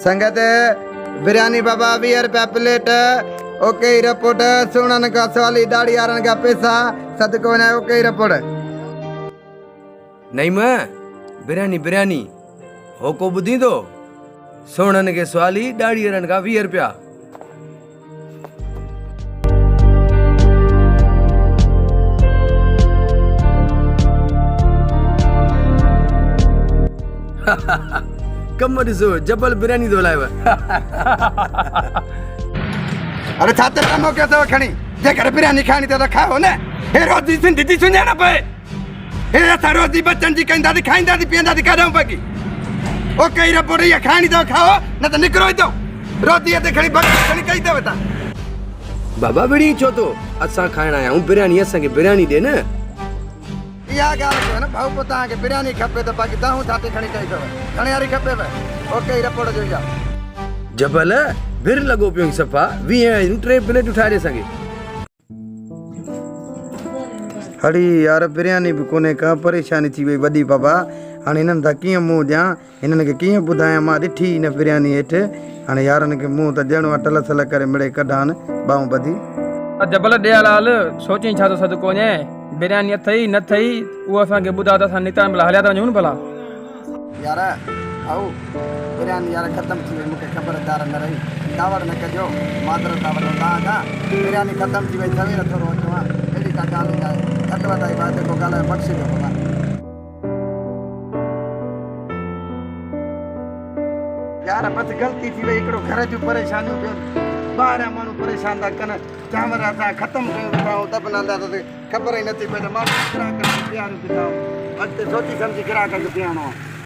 संगत बिरयानी बाबा 20 रुपया plate. Okay report सुनन का सवाली दाढ़ी आरन का पैसा सदको ने ओके रिपोर्ट नहीं मैं बिरयानी बिरयानी हो को बुद्धि दो सोनन के सवाली दाढ़ी आरन का 20 रुपया। कम ॾिसो जबल बिरयानी थो लाइव। अरे छात्र कमो के तो खणी जेकर बिरयानी खानी तो खाओ न। हे रोजी सिंधी दी सुने न पे हे असा रोजी बच्चन जी कंदा दी खाइंदा दी पियंदा दी काढां पकी ओ कई रिपोर्ट ये खानी तो खाओ न तो निकरो दो रोटी ते खणी बक खणी कई दे बता बाबा बिड़ी छो तो असा खाइण आया हूं बिरयानी असा के बिरयानी दे न या गाल को न भाऊ पता के बिरयानी खपे तो बाकी दाहू थाते खणी कई दो खणी यारी खपे वे ओके रिपोर्ट जो जा जबल बिर लगो पियो सफ़ा 20 3 प्लेट उठा दे सके। हड़ी यार बिरयानी भी कोने का परेशानी थी वई वडी बाबा हाने इनन ता किए मुंह दियां इनन के किए बुधाया मां ॾिठी न बिरयानी हेठ हाने यारन के मुंह त ॼणो टल सल करे मिड़े कढान बाऊ बधी जबल दयालाल सोची छा तो सदको ने बिरयानी अथई न थई वो असा के बुधा त नितान भला हलिया त वञूं भला यार आओ बिरयानी यार खत्म थी वई मुके खबरदार न रही दावड़ न कजो मादर दावड़ ना का बिरयानी खत्म थी वई सवेर थोरो अचवा एडी का गाल जाए अटवा ताई बात को गाल बख्श दो बाबा यार बस गलती थी वई एकड़ो घर जो परेशानी जो 12 मानू परेशान था कन चांवर था खत्म कयो तब न दा खबर ही नथी पए मां करा कर प्यार दिखाओ अते सोची समझी करा कर पियानो।